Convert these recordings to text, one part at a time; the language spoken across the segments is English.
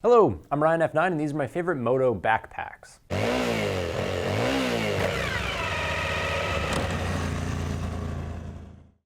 Hello, I'm Ryan F9 and these are my favorite moto backpacks.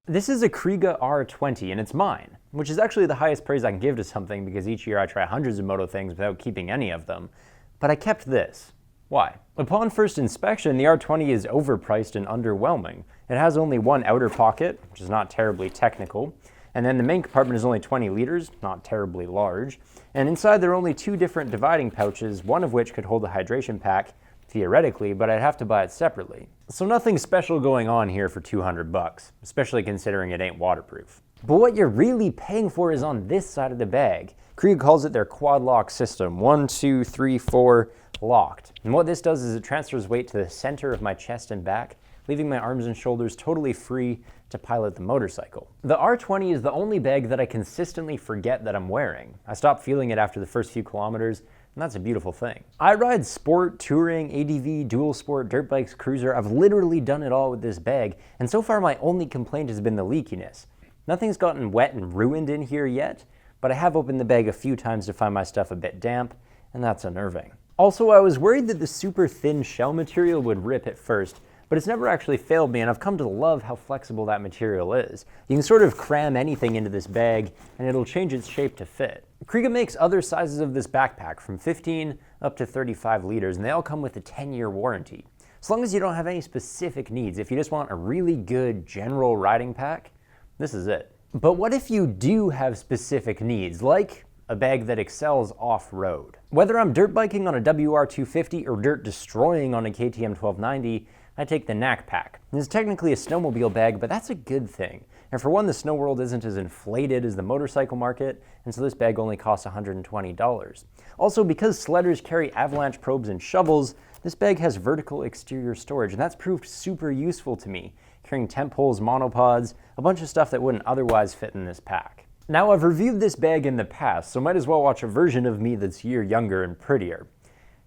This is a Kriega R20 and it's mine, which is actually the highest praise I can give to something because each year I try hundreds of moto things without keeping any of them. But I kept this. Why? Upon first inspection, the R20 is overpriced and underwhelming. It has only one outer pocket, which is not terribly technical. And then the main compartment is only 20 liters, not terribly large. And inside there are only two different dividing pouches, one of which could hold a hydration pack, theoretically, but I'd have to buy it separately. So nothing special going on here for 200 bucks, especially considering it ain't waterproof. But what you're really paying for is on this side of the bag. Kriega calls it their quad lock system, 1, 2, 3, 4, locked. And what this does is it transfers weight to the center of my chest and back, leaving my arms and shoulders totally free to pilot the motorcycle. The R20 is the only bag that I consistently forget that I'm wearing. I stop feeling it after the first few kilometers, and that's a beautiful thing. I ride sport, touring, ADV, dual sport, dirt bikes, cruiser. I've literally done it all with this bag, and so far my only complaint has been the leakiness. Nothing's gotten wet and ruined in here yet, but I have opened the bag a few times to find my stuff a bit damp, and that's unnerving. Also, I was worried that the super thin shell material would rip at first, but it's never actually failed me, and I've come to love how flexible that material is. You can sort of cram anything into this bag, and it'll change its shape to fit. Kriega makes other sizes of this backpack, from 15 up to 35 liters, and they all come with a 10-year warranty. As long as you don't have any specific needs, if you just want a really good general riding pack, this is it. But what if you do have specific needs, like a bag that excels off-road? Whether I'm dirt biking on a WR250 or dirt destroying on a KTM 1290, I take the Knack Pack. It's technically a snowmobile bag, but that's a good thing. And for one, the snow world isn't as inflated as the motorcycle market, and so this bag only costs $120. Also, because sledders carry avalanche probes and shovels, this bag has vertical exterior storage, and that's proved super useful to me, carrying temp poles, monopods, a bunch of stuff that wouldn't otherwise fit in this pack. Now, I've reviewed this bag in the past, so might as well watch a version of me that's a year younger and prettier.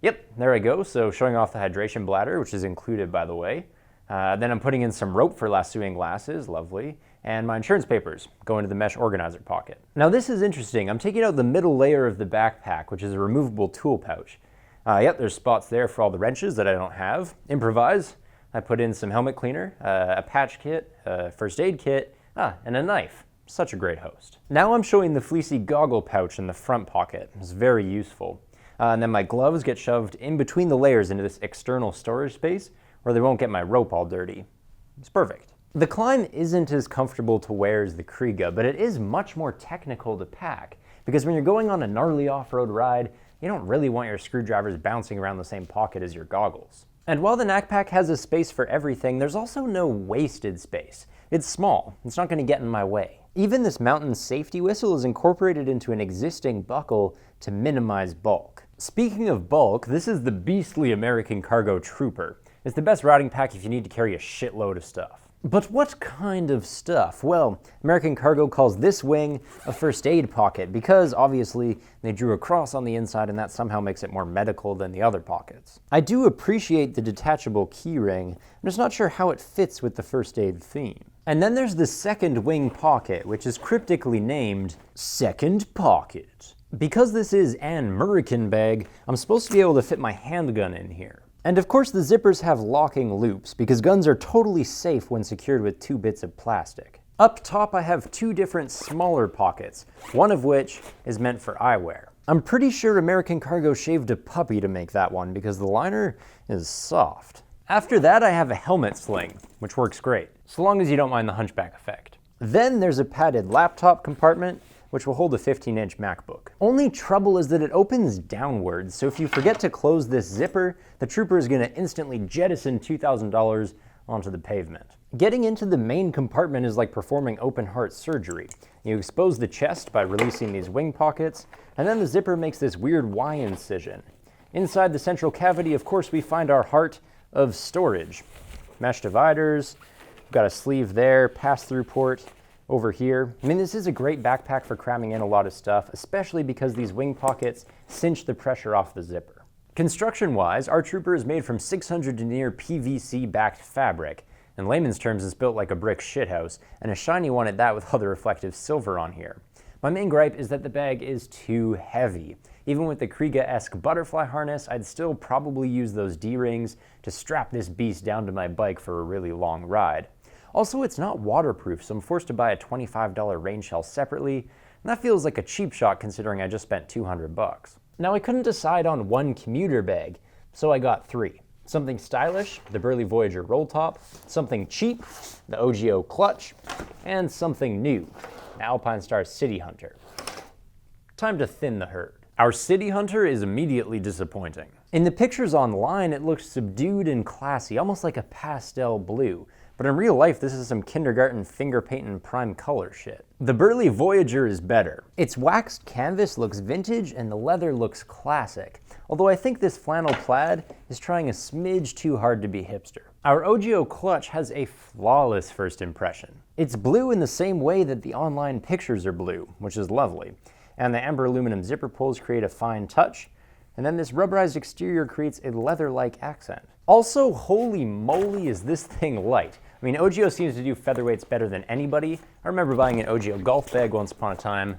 Yep, there I go, so showing off the hydration bladder, which is included by the way. Then I'm putting in some rope for lassoing glasses, lovely, and my insurance papers go into the mesh organizer pocket. Now this is interesting, I'm taking out the middle layer of the backpack, which is a removable tool pouch. Yep, there's spots there for all the wrenches that I don't have. Improvise, I put in some helmet cleaner, a patch kit, a first aid kit, and a knife. Such a great host. Now I'm showing the fleecy goggle pouch in the front pocket. It's very useful. And then my gloves get shoved in between the layers into this external storage space where they won't get my rope all dirty. It's perfect. The climb isn't as comfortable to wear as the Kriega, but it is much more technical to pack because when you're going on a gnarly off-road ride, you don't really want your screwdrivers bouncing around the same pocket as your goggles. And while the Knack Pack has a space for everything, there's also no wasted space. It's small, it's not going to get in my way. Even this mountain safety whistle is incorporated into an existing buckle to minimize bulk. Speaking of bulk, this is the beastly American Cargo Trooper. It's the best riding pack if you need to carry a shitload of stuff. But what kind of stuff? Well, American Cargo calls this wing a first aid pocket because, obviously, they drew a cross on the inside and that somehow makes it more medical than the other pockets. I do appreciate the detachable key ring, I'm just not sure how it fits with the first aid theme. And then there's the second wing pocket, which is cryptically named Second Pocket. Because this is an American bag, I'm supposed to be able to fit my handgun in here. And of course the zippers have locking loops, because guns are totally safe when secured with 2 bits of plastic. Up top I have 2 different smaller pockets, one of which is meant for eyewear. I'm pretty sure American Cargo shaved a puppy to make that one, because the liner is soft. After that I have a helmet sling, which works great, so long as you don't mind the hunchback effect. Then there's a padded laptop compartment, which will hold a 15-inch MacBook. Only trouble is that it opens downwards, so if you forget to close this zipper, the Trooper is going to instantly jettison $2,000 onto the pavement. Getting into the main compartment is like performing open heart surgery. You expose the chest by releasing these wing pockets, and then the zipper makes this weird Y incision. Inside the central cavity, of course, we find our heart of storage. Mesh dividers, we've got a sleeve there, pass-through port, over here. I mean, this is a great backpack for cramming in a lot of stuff, especially because these wing pockets cinch the pressure off the zipper. Construction-wise, our Trooper is made from 600 denier PVC-backed fabric. In layman's terms, it's built like a brick shithouse, and a shiny one at that with all the reflective silver on here. My main gripe is that the bag is too heavy. Even with the Kriega-esque butterfly harness, I'd still probably use those D-rings to strap this beast down to my bike for a really long ride. Also, it's not waterproof, so I'm forced to buy a $25 rain shell separately, and that feels like a cheap shot considering I just spent $200. Now, I couldn't decide on one commuter bag, so I got 3. Something stylish, the Burley Voyager roll top, something cheap, the Ojio Clutch, and something new, the Alpinestars City Hunter. Time to thin the herd. Our City Hunter is immediately disappointing. In the pictures online, it looks subdued and classy, almost like a pastel blue. But in real life, this is some kindergarten finger painting prime color shit. The Burley Voyager is better. Its waxed canvas looks vintage and the leather looks classic. Although I think this flannel plaid is trying a smidge too hard to be hipster. Our Ojio Clutch has a flawless first impression. It's blue in the same way that the online pictures are blue, which is lovely. And the amber aluminum zipper pulls create a fine touch. And then this rubberized exterior creates a leather-like accent. Also, holy moly is this thing light. I mean, Ojio seems to do featherweights better than anybody. I remember buying an Ojio golf bag once upon a time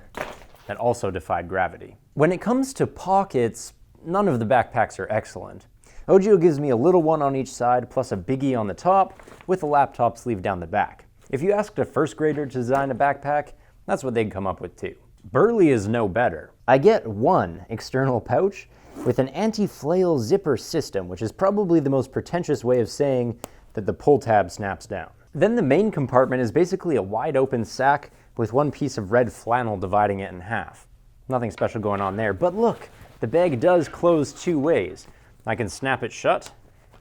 that also defied gravity. When it comes to pockets, none of the backpacks are excellent. Ojio gives me a little one on each side, plus a biggie on the top, with a laptop sleeve down the back. If you asked a first grader to design a backpack, that's what they'd come up with too. Burley is no better. I get one external pouch with an anti-flail zipper system, which is probably the most pretentious way of saying that the pull tab snaps down. Then the main compartment is basically a wide open sack with one piece of red flannel dividing it in half. Nothing special going on there, but look, the bag does close 2 ways. I can snap it shut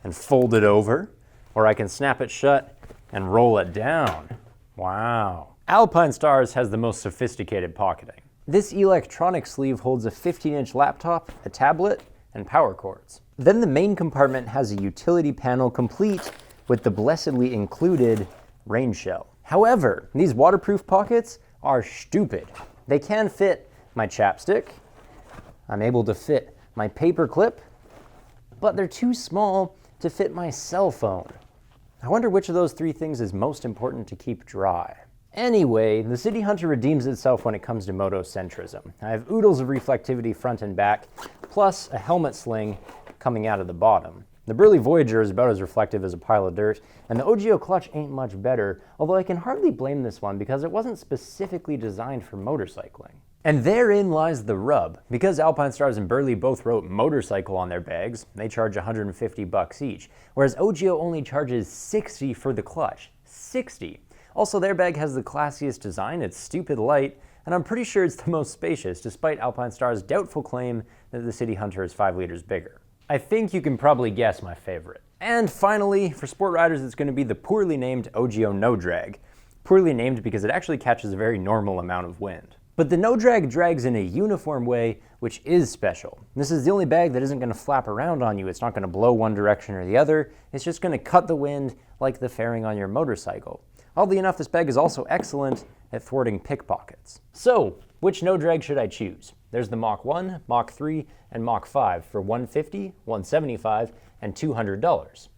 and fold it over, or I can snap it shut and roll it down. Wow. Alpinestars has the most sophisticated pocketing. This electronic sleeve holds a 15-inch laptop, a tablet, and power cords. Then the main compartment has a utility panel complete with the blessedly included rain shell. However, these waterproof pockets are stupid. They can fit my chapstick, I'm able to fit my paper clip, but they're too small to fit my cell phone. I wonder which of those 3 things is most important to keep dry. Anyway, the City Hunter redeems itself when it comes to motocentrism. I have oodles of reflectivity front and back, plus a helmet sling coming out of the bottom. The Burley Voyager is about as reflective as a pile of dirt, and the Ojio Clutch ain't much better, although I can hardly blame this one because it wasn't specifically designed for motorcycling. And therein lies the rub. Because Alpinestars and Burley both wrote motorcycle on their bags, they charge $150 each, whereas Ojio only charges $60 for the clutch. $60. Also, their bag has the classiest design, it's stupid light, and I'm pretty sure it's the most spacious, despite Alpinestars' doubtful claim that the City Hunter is 5 liters bigger. I think you can probably guess my favorite. And finally, for sport riders, it's going to be the poorly named Ojio No Drag. Poorly named because it actually catches a very normal amount of wind. But the No Drag drags in a uniform way, which is special. This is the only bag that isn't going to flap around on you. It's not going to blow one direction or the other. It's just going to cut the wind like the fairing on your motorcycle. Oddly enough, this bag is also excellent at thwarting pickpockets. So, which No Drag should I choose? There's the Mach 1, Mach 3, and Mach 5 for $150, $175, and $200.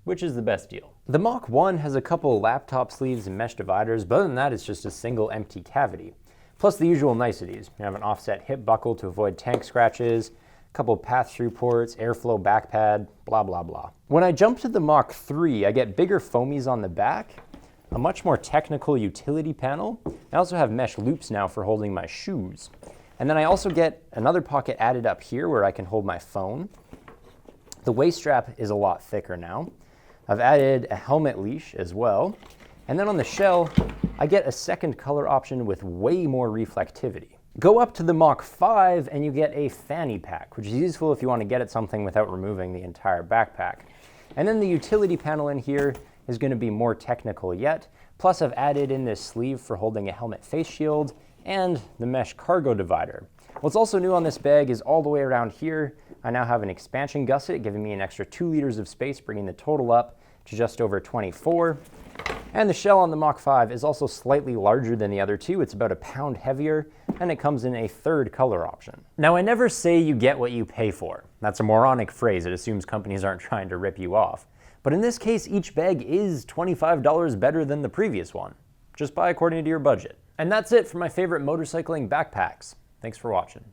Which is the best deal? The Mach 1 has a couple laptop sleeves and mesh dividers, but other than that, it's just a single empty cavity. Plus the usual niceties. You have an offset hip buckle to avoid tank scratches, a couple pass-through ports, airflow back pad, blah blah blah. When I jump to the Mach 3, I get bigger foamies on the back, a much more technical utility panel. I also have mesh loops now for holding my shoes. And then I also get another pocket added up here where I can hold my phone. The waist strap is a lot thicker now. I've added a helmet leash as well. And then on the shell, I get a second color option with way more reflectivity. Go up to the Mach 5 and you get a fanny pack, which is useful if you want to get at something without removing the entire backpack. And then the utility panel in here is going to be more technical yet. Plus I've added in this sleeve for holding a helmet face shield and the mesh cargo divider. What's also new on this bag is all the way around here, I now have an expansion gusset giving me an extra 2 liters of space, bringing the total up to just over 24. And the shell on the Mach 5 is also slightly larger than the other two. It's about a pound heavier, and it comes in a third color option. Now, I never say you get what you pay for. That's a moronic phrase. It assumes companies aren't trying to rip you off. But in this case, each bag is $25 better than the previous one. Just buy according to your budget. And that's it for my favorite motorcycling backpacks. Thanks for watching.